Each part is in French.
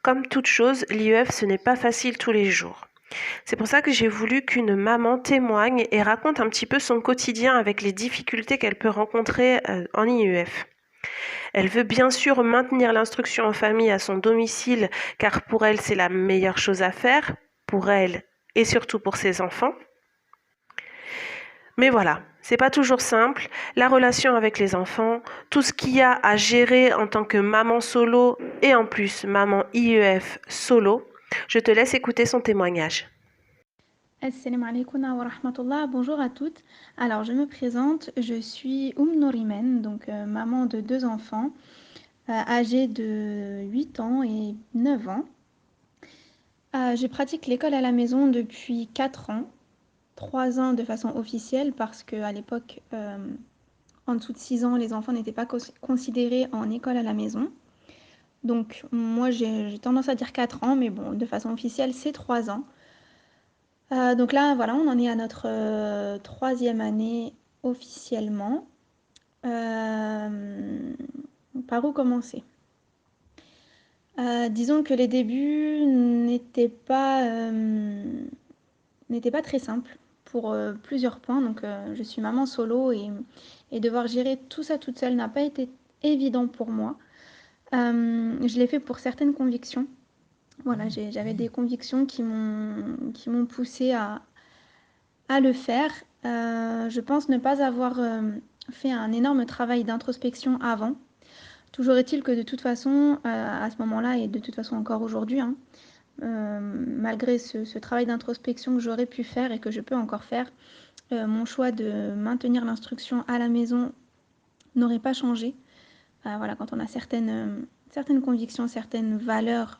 Comme toute chose, l'IEF, ce n'est pas facile tous les jours. C'est pour ça que j'ai voulu qu'une maman témoigne et raconte un petit peu son quotidien avec les difficultés qu'elle peut rencontrer en IEF. Elle veut bien sûr maintenir l'instruction en famille à son domicile, car pour elle, c'est la meilleure chose à faire, pour elle et surtout pour ses enfants. Mais voilà, c'est pas toujours simple. La relation avec les enfants, tout ce qu'il y a à gérer en tant que maman solo et en plus maman IEF solo. Je te laisse écouter son témoignage. Assalamu alaikum wa rahmatullah, bonjour à toutes. Alors je me présente, je suis Norimen, donc maman de 2 enfants, âgés de 8 ans et 9 ans. Je pratique l'école à la maison depuis 4 ans, 3 ans de façon officielle parce qu'à l'époque, en dessous de 6 ans, les enfants n'étaient pas considérés en école à la maison. Donc moi j'ai tendance à dire 4 ans, mais bon, de façon officielle c'est 3 ans. Donc là, voilà, on en est à notre 3e année officiellement. Par où commencer? Disons que les débuts n'étaient pas très simples pour plusieurs points. Donc je suis maman solo et devoir gérer tout ça toute seule n'a pas été évident pour moi. Je l'ai fait pour certaines convictions. Voilà, j'avais des convictions qui m'ont poussée à le faire. Je pense ne pas avoir fait un énorme travail d'introspection avant. Toujours est-il que de toute façon, à ce moment-là, et de toute façon encore aujourd'hui, hein, malgré ce travail d'introspection que j'aurais pu faire et que je peux encore faire, mon choix de maintenir l'instruction à la maison n'aurait pas changé. Voilà, quand on a certaines convictions, certaines valeurs,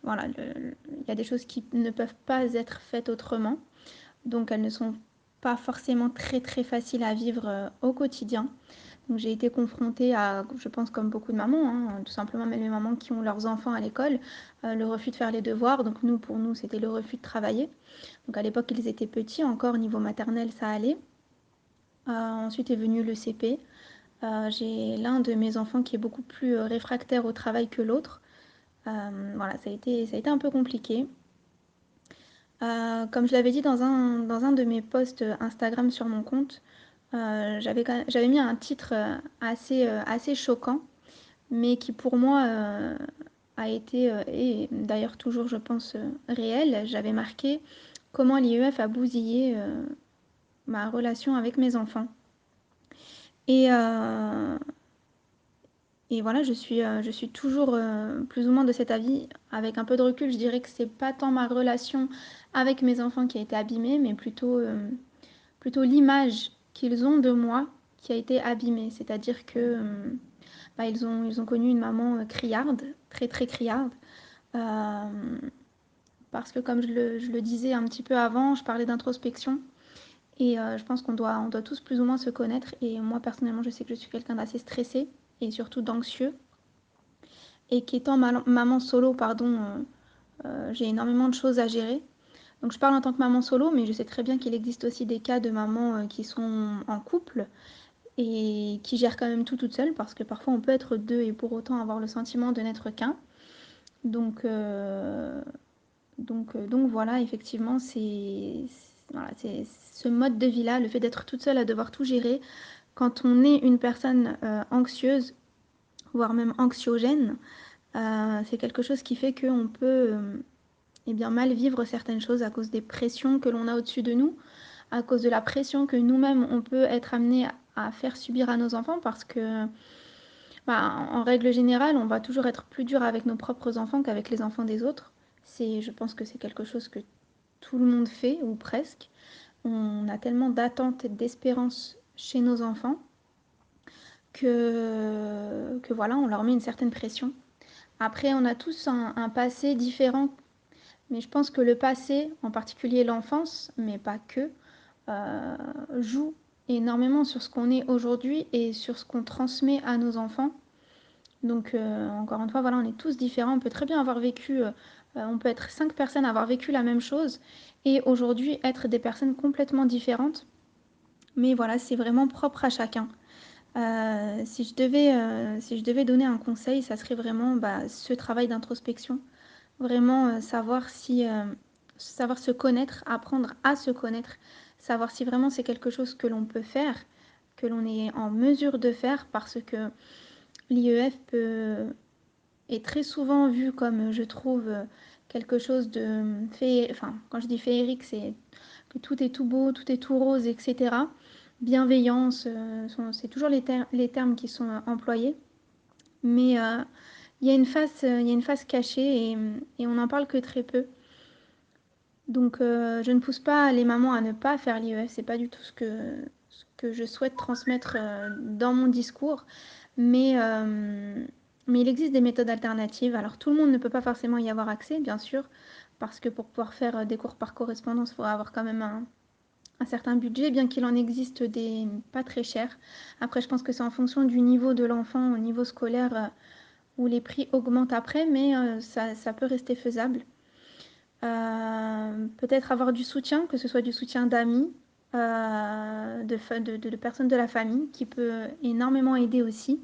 voilà, il y a des choses qui ne peuvent pas être faites autrement. Donc elles ne sont pas forcément très très faciles à vivre au quotidien. Donc j'ai été confrontée à, je pense comme beaucoup de mamans, hein, tout simplement même les mamans qui ont leurs enfants à l'école, le refus de faire les devoirs. Donc pour nous, c'était le refus de travailler. Donc à l'époque, ils étaient petits, encore niveau maternel, ça allait. Ensuite est venu le CP. J'ai l'un de mes enfants qui est beaucoup plus réfractaire au travail que l'autre. Voilà, ça a été un peu compliqué. Comme je l'avais dit dans un de mes posts Instagram sur mon compte, j'avais mis un titre assez choquant, mais qui pour moi a été, et d'ailleurs toujours je pense réel. J'avais marqué comment l'IEF a bousillé ma relation avec mes enfants. Et, euh, et voilà, je suis toujours plus ou moins de cet avis. Avec un peu de recul, je dirais que c'est pas tant ma relation avec mes enfants qui a été abîmée, mais plutôt l'image qu'ils ont de moi qui a été abîmée. C'est-à-dire que bah, ils ont connu une maman criarde, très très criarde. Euh, Parce que comme je le disais un petit peu avant, je parlais d'introspection. Et je pense on doit tous plus ou moins se connaître. Et moi personnellement, je sais que je suis quelqu'un d'assez stressé et surtout d'anxieux. Et qu'étant maman solo, pardon, j'ai énormément de choses à gérer. Donc je parle en tant que maman solo, mais je sais très bien qu'il existe aussi des cas de mamans qui sont en couple et qui gèrent quand même tout toute seule, parce que parfois on peut être deux et pour autant avoir le sentiment de n'être qu'un. Donc, donc voilà, effectivement, voilà, c'est ce mode de vie-là, le fait d'être toute seule à devoir tout gérer, quand on est une personne anxieuse, voire même anxiogène, c'est quelque chose qui fait qu'on peut eh bien, mal vivre certaines choses à cause des pressions que l'on a au-dessus de nous, à cause de la pression que nous-mêmes on peut être amené à faire subir à nos enfants, parce que bah, en règle générale, on va toujours être plus dur avec nos propres enfants qu'avec les enfants des autres. Je pense que c'est quelque chose que tout le monde fait, ou presque. On a tellement d'attentes et d'espérances chez nos enfants que voilà, on leur met une certaine pression. Après, on a tous un passé différent, mais je pense que le passé, en particulier l'enfance, mais pas que, euh, joue énormément sur ce qu'on est aujourd'hui et sur ce qu'on transmet à nos enfants. Donc, encore une fois, voilà, on est tous différents. On peut très bien avoir vécu, on peut être 5 personnes à avoir vécu la même chose et aujourd'hui être des personnes complètement différentes. Mais voilà, c'est vraiment propre à chacun. Si je devais donner un conseil, ça serait vraiment ce travail d'introspection. Vraiment savoir se connaître, apprendre à se connaître, savoir si vraiment c'est quelque chose que l'on peut faire, que l'on est en mesure de faire, parce que l'IEF est très souvent vu comme, je trouve, quelque chose de enfin, quand je dis féerique, c'est que tout est tout beau, tout est tout rose, etc. Bienveillance, c'est toujours les termes qui sont employés. Mais il y a une face cachée et on n'en parle que très peu. Donc je ne pousse pas les mamans à ne pas faire l'IEF, c'est pas du tout ce que je souhaite transmettre dans mon discours, mais, euh, mais il existe des méthodes alternatives. Alors tout le monde ne peut pas forcément y avoir accès, bien sûr, parce que pour pouvoir faire des cours par correspondance, il faut avoir quand même un certain budget, bien qu'il en existe des pas très chers. Après, je pense que c'est en fonction du niveau de l'enfant, au niveau scolaire, où les prix augmentent après, mais ça peut rester faisable. Peut-être avoir du soutien, que ce soit du soutien d'amis, de personnes de la famille, qui peut énormément aider aussi.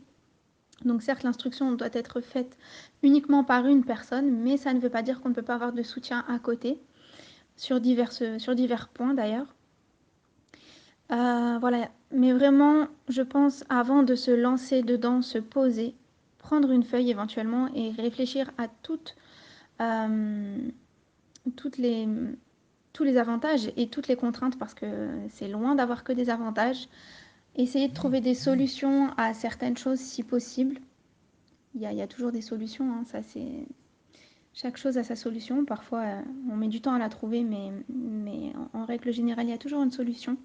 Donc certes, l'instruction doit être faite uniquement par une personne, mais ça ne veut pas dire qu'on ne peut pas avoir de soutien à côté, sur divers points d'ailleurs. Voilà, mais vraiment, je pense, avant de se lancer dedans, se poser, prendre une feuille éventuellement et réfléchir à euh, toutes les, tous les avantages et toutes les contraintes, parce que c'est loin d'avoir que des avantages. Essayer de trouver des solutions à certaines choses si possible. Il y a toujours des solutions, hein, ça c'est... Chaque chose a sa solution. Parfois, on met du temps à la trouver, mais en règle générale, il y a toujours une solution.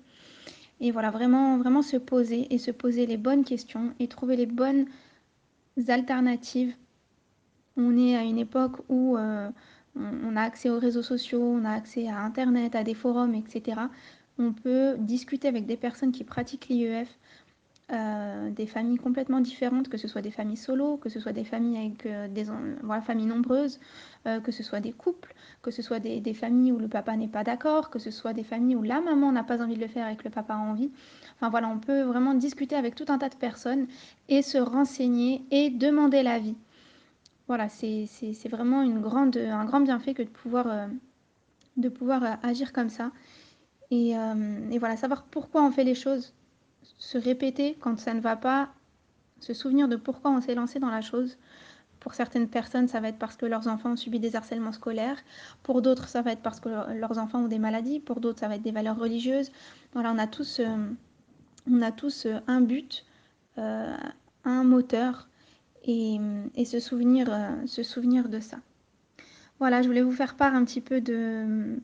Et voilà, vraiment, vraiment se poser et se poser les bonnes questions et trouver les bonnes alternatives. On est à une époque où on a accès aux réseaux sociaux, on a accès à Internet, à des forums, etc. On peut discuter avec des personnes qui pratiquent l'IEF, des familles complètement différentes, que ce soit des familles solo, que ce soit des familles avec voilà, familles nombreuses, que ce soit des couples, que ce soit des familles où le papa n'est pas d'accord, que ce soit des familles où la maman n'a pas envie de le faire et que le papa a envie. Enfin voilà, on peut vraiment discuter avec tout un tas de personnes et se renseigner et demander l'avis. Voilà, c'est vraiment un grand bienfait que de pouvoir agir comme ça. Et voilà, savoir pourquoi on fait les choses, se répéter quand ça ne va pas, se souvenir de pourquoi on s'est lancé dans la chose. Pour certaines personnes, ça va être parce que leurs enfants ont subi des harcèlements scolaires. Pour d'autres, ça va être parce que leurs enfants ont des maladies. Pour d'autres, ça va être des valeurs religieuses. Voilà, on a tous un but, euh, un moteur et, et se souvenir de ça. Voilà, je voulais vous faire part un petit peu de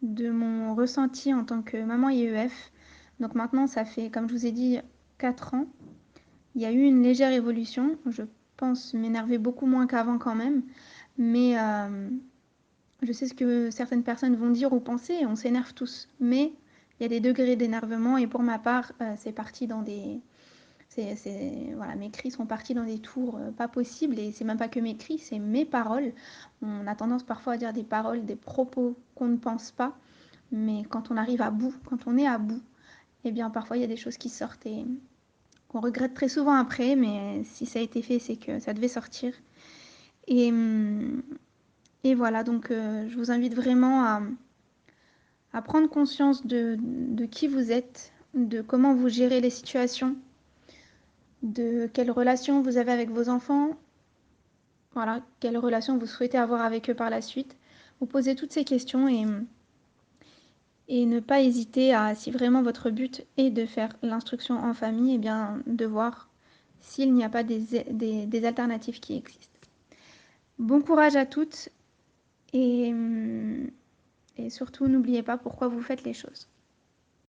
mon ressenti en tant que maman IEF. Donc maintenant, ça fait, comme je vous ai dit, 4 ans. Il y a eu une légère évolution. Je pense m'énerver beaucoup moins qu'avant quand même. Mais je sais ce que certaines personnes vont dire ou penser. On s'énerve tous. Mais il y a des degrés d'énervement. Et pour ma part, c'est parti dans des... voilà, mes cris sont partis dans des tours pas possibles. Et c'est même pas que mes cris, c'est mes paroles. On a tendance parfois à dire des paroles, des propos qu'on ne pense pas. Mais quand on arrive à bout, quand on est à bout, eh bien parfois il y a des choses qui sortent et qu'on regrette très souvent après, mais si ça a été fait, c'est que ça devait sortir. Et, et voilà, donc je vous invite vraiment à prendre conscience de qui vous êtes, de comment vous gérez les situations, de quelles relations vous avez avec vos enfants, voilà, quelles relations vous souhaitez avoir avec eux par la suite. Vous posez toutes ces questions et ne pas hésiter à, si vraiment votre but est de faire l'instruction en famille, eh bien de voir s'il n'y a pas des alternatives qui existent. Bon courage à toutes et surtout n'oubliez pas pourquoi vous faites les choses.